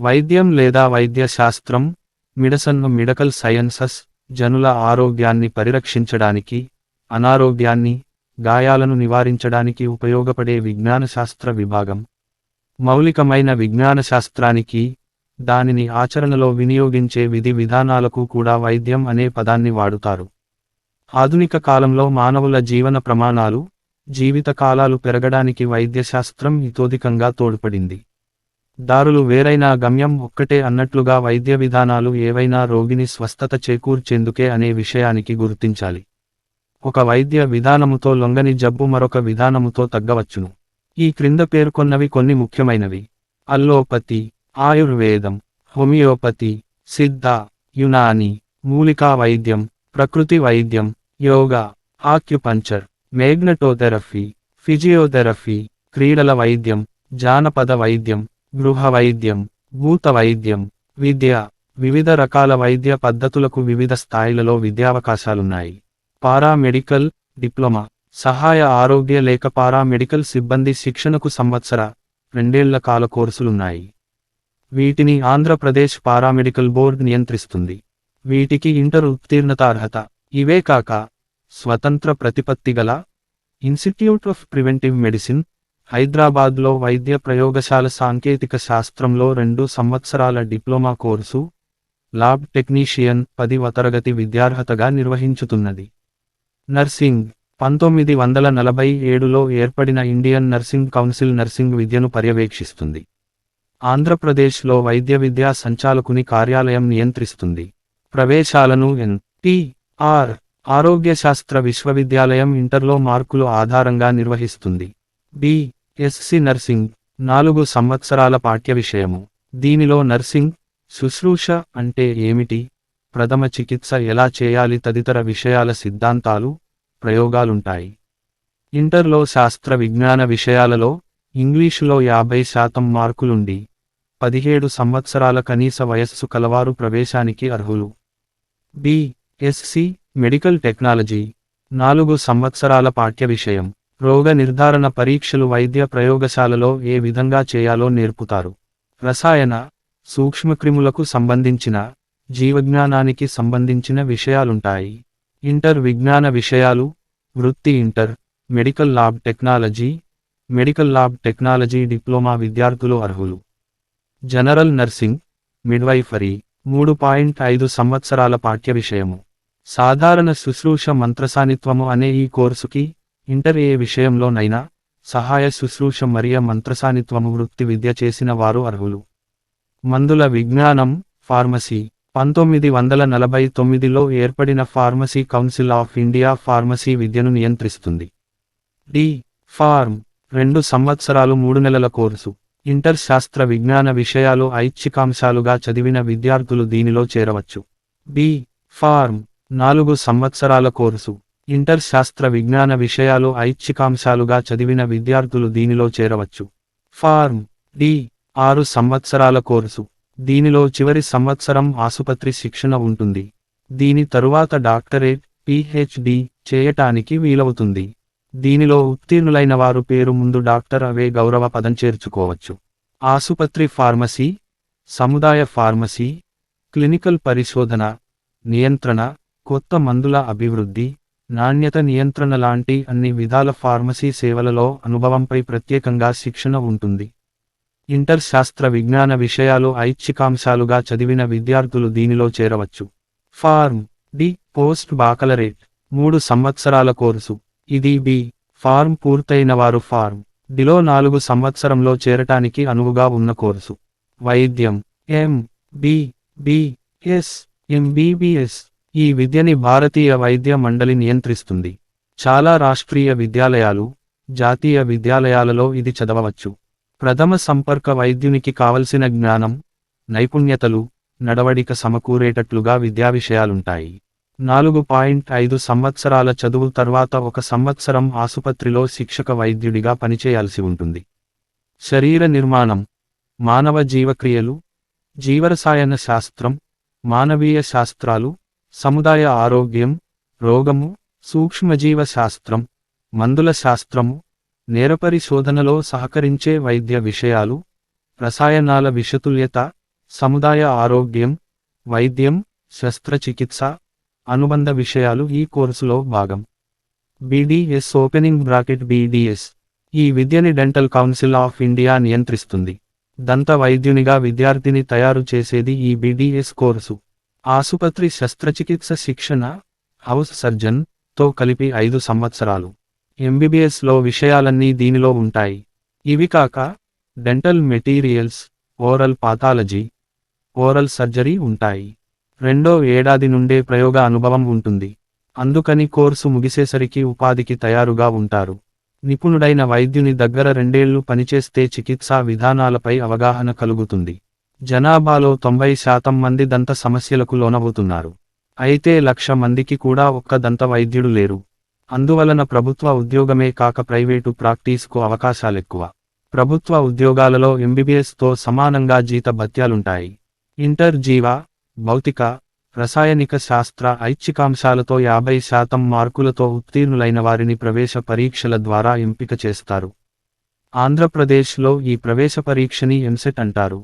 వైద్యం లేదా వైద్య శాస్త్రం, మెడికల్ సైన్సెస్, జనుల ఆరోగ్యాన్ని పరిరక్షించడానికి, అనారోగ్యాన్ని, గాయాలను నివారించడానికి ఉపయోగపడే విజ్ఞానశాస్త్ర విభాగం. మౌలికమైన విజ్ఞానశాస్త్రానికి, దానిని ఆచరణలో వినియోగించే విధి విధానాలకు కూడా వైద్యం అనే పదాన్ని వాడుతారు. ఆధునిక కాలంలో మానవుల జీవన ప్రమాణాలు, జీవిత కాలాలు పెరగడానికి వైద్యశాస్త్రం ఇతోధికంగా తోడ్పడింది. దారులు వేరైనా గమ్యం ఒక్కటే అన్నట్లుగా వైద్య విధానాలు ఏవైనా రోగిని స్వస్థత చేకూర్చేందుకే అనే విషయానికి గుర్తించాలి. ఒక వైద్య విధానముతో లొంగని జబ్బు మరొక విధానముతో తగ్గవచ్చును. ఈ క్రింద పేర్కొన్నవి కొన్ని ముఖ్యమైనవి: అల్లోపతి, ఆయుర్వేదం, హోమియోపతి, సిద్ధ, యునాని, మూలికా వైద్యం, ప్రకృతి వైద్యం, యోగా, ఆక్యుపంచర్, మేగ్నటోథెరపీ, ఫిజియోథెరపీ, క్రీడల వైద్యం, జానపద వైద్యం, గృహ వైద్యం, భూత వైద్యం, విద్య. వివిధ రకాల వైద్య పద్ధతులకు వివిధ స్థాయిలలో విద్యావకాశాలున్నాయి. పారామెడికల్, డిప్లొమా, సహాయ ఆరోగ్య లేక పారామెడికల్ సిబ్బంది శిక్షణకు సంవత్సర, 2 ఏళ్ల కాల కోర్సులున్నాయి. వీటిని ఆంధ్రప్రదేశ్ పారామెడికల్ బోర్డ్ నియంత్రిస్తుంది. వీటికి ఇంటర్ ఉత్తీర్ణత అర్హత. ఇవే కాక స్వతంత్ర ప్రతిపత్తిగల ఇన్స్టిట్యూట్ ఆఫ్ ప్రివెంటివ్ మెడిసిన్, హైదరాబాద్లో వైద్య ప్రయోగశాల సాంకేతిక శాస్త్రంలో 2 సంవత్సరాల డిప్లొమా కోర్సు, ల్యాబ్ టెక్నీషియన్ 10వ తరగతి విద్యార్హతగా నిర్వహించుతున్నది. నర్సింగ్ 1947లో ఏర్పడిన ఇండియన్ నర్సింగ్ కౌన్సిల్ నర్సింగ్ విద్యను పర్యవేక్షిస్తుంది. ఆంధ్రప్రదేశ్లో వైద్య విద్యా సంచాలకుని కార్యాలయం నియంత్రిస్తుంది. ప్రవేశాలను ఎన్.టి.ఆర్. ఆరోగ్యశాస్త్ర విశ్వవిద్యాలయం ఇంటర్లో మార్కులు ఆధారంగా నిర్వహిస్తుంది. బి.ఎస్సి నర్సింగ్ 4 సంవత్సరాల పాఠ్య విషయము. దీనిలో నర్సింగ్, శుశ్రూష అంటే ఏమిటి, ప్రథమ చికిత్స ఎలా చేయాలి తదితర విషయాల సిద్ధాంతాలు, ప్రయోగాలుంటాయి. ఇంటర్లో శాస్త్ర విజ్ఞాన విషయాలలో ఇంగ్లీషులో 50% మార్కులుండి 17 సంవత్సరాల కనీస వయస్సు కలవారు ప్రవేశానికి అర్హులు. బి.ఎస్సి మెడికల్ టెక్నాలజీ 4 సంవత్సరాల పాఠ్య విషయం. రోగ నిర్ధారణ పరీక్షలు వైద్య ప్రయోగశాలలో ఏ విధంగా చేయాలో నేర్పుతారు. రసాయన, సూక్ష్మక్రిములకు సంబంధించిన, జీవజ్ఞానానికి సంబంధించిన విషయాలుంటాయి. ఇంటర్ విజ్ఞాన విషయాలు, వృత్తి inter, medical lab technology diploma విద్యార్థులు అర్హులు. జనరల్ నర్సింగ్, మిడ్వైఫరీ 3.5 సంవత్సరాల పాఠ్య విషయము. సాధారణ శుశ్రూష మంత్రసానిత్వము అనే ఈ కోర్సుకి ఇంటర్ ఏ విషయంలోనైనా సహాయ శుశ్రూష మరియ మంత్రసానిత్వము వృత్తి విద్య చేసిన వారు అర్హులు. మందుల విజ్ఞానం, ఫార్మసీ 1949లో ఏర్పడిన pharmacy council of India pharmacy విద్యను నియంత్రిస్తుంది. డి.ఫార్మ్ 2 సంవత్సరాలు 3 నెలల కోర్సు. ఇంటర్ శాస్త్ర విజ్ఞాన విషయాలు ఐచ్ఛికాంశాలుగా చదివిన విద్యార్థులు దీనిలో చేరవచ్చు. బి.ఫార్మ్ 4 సంవత్సరాల కోర్సు. ఇంటర్ శాస్త్ర విజ్ఞాన విషయాలు ఐచ్ఛికాంశాలుగా చదివిన విద్యార్థులు దీనిలో చేరవచ్చు. ఫార్మ్ డి 6 సంవత్సరాల కోర్సు. దీనిలో చివరి సంవత్సరం ఆసుపత్రి శిక్షణ ఉంటుంది. దీని తరువాత డాక్టరేట్, పిహెచ్డి చేయటానికి వీలవుతుంది. దీనిలో ఉత్తీర్ణులైన వారు పేరు ముందు డాక్టర్ అవే గౌరవ పదం చేర్చుకోవచ్చు. ఆసుపత్రి ఫార్మసీ, సముదాయ ఫార్మసీ, క్లినికల్ పరిశోధన, నియంత్రణ, కొత్త మందుల అభివృద్ధి, నాణ్యత నియంత్రణ లాంటి అన్ని విధాల ఫార్మసీ సేవలలో అనుభవంపై ప్రత్యేకంగా శిక్షణ ఉంటుంది. ఇంటర్ శాస్త్ర విజ్ఞాన విషయాలు ఐచ్ఛికాంశాలుగా చదివిన విద్యార్థులు దీనిలో చేరవచ్చు. ఫార్మ్ డి పోస్ట్ బాకలరేట్ 3 సంవత్సరాల కోర్సు. ఇది బి.ఫార్మ్ పూర్తయిన వారు ఫార్మ్ డిలో 4 సంవత్సరంలో చేరటానికి అనువుగా ఉన్న కోర్సు. వైద్యం ఎం.బి.బి.ఎస్, ఎంబీబీఎస్. ఈ విద్యని భారతీయ వైద్య మండలి నియంత్రిస్తుంది. చాలా రాష్ట్రీయ విద్యాలయాలు, జాతీయ విద్యాలయాలలో ఇది చదవవచ్చు. ప్రథమ సంపర్క వైద్యునికి కావలసిన జ్ఞానం, నైపుణ్యతలు, నడవడిక సమకూరేటట్లుగా విద్యా విషయాలుంటాయి. 4.5 సంవత్సరాల చదువు తర్వాత 1 సంవత్సరం ఆసుపత్రిలో శిక్షక వైద్యుడిగా పనిచేయాల్సి ఉంటుంది. శరీర నిర్మాణం, మానవ జీవక్రియలు, జీవరసాయన శాస్త్రం, మానవీయ శాస్త్రాలు, సముదాయ ఆరోగ్యం, రోగము, సూక్ష్మజీవ శాస్త్రం, మందుల శాస్త్రము, నేరపరిశోధనలో సహకరించే వైద్య విషయాలు, రసాయనాల విషతుల్యత, సముదాయ ఆరోగ్యం, వైద్యం, శస్త్రచికిత్స, అనుబంధ విషయాలు ఈ కోర్సులో భాగం. BDS ఓపెనింగ్ బ్రాకెట్ BDS ఈ విద్యని డెంటల్ కౌన్సిల్ ఆఫ్ ఇండియా నియంత్రిస్తుంది. దంత వైద్యునిగా విద్యార్థిని తయారు చేసేది ఈ BDS కోర్సు. ఆసుపత్రి శస్త్రచికిత్స శిక్షణ, హౌస్ సర్జన్ తో కలిపి 5 సంవత్సరాలు. MBBSలో విషయాలన్నీ దీనిలో ఉంటాయి. ఇవి కాక dental materials, oral pathology, oral surgery ఉంటాయి. 2వ ఏడాది నుండే ప్రయోగ అనుభవం ఉంటుంది. అందుకని కోర్సు ముగిసేసరికి ఉపాధికి తయారుగా ఉంటారు. నిపుణుడైన వైద్యుని దగ్గర 2 ఏళ్లు పనిచేస్తే చికిత్సా విధానాలపై అవగాహన కలుగుతుంది. జనాభాలో 90% మంది దంత సమస్యలకు లోనవుతున్నారు. అయితే 1,00,000 మందికి కూడా ఒక్క దంత వైద్యుడు లేరు. అందువలన ప్రభుత్వ ఉద్యోగమే కాక ప్రైవేటు ప్రాక్టీస్కు అవకాశాలెక్కువ. ప్రభుత్వ ఉద్యోగాలలో MBBSతో సమానంగా జీత భత్యాలుంటాయి. ఇంటర్ జీవ, భౌతిక, రసాయనిక శాస్త్ర ఐచ్ఛికాంశాలతో 50% మార్కులతో ఉత్తీర్ణులైన వారిని ప్రవేశ పరీక్షల ద్వారా ఎంపిక చేస్తారు. ఆంధ్రప్రదేశ్లో ఈ ప్రవేశ పరీక్షని ఎంసెట్ అంటారు.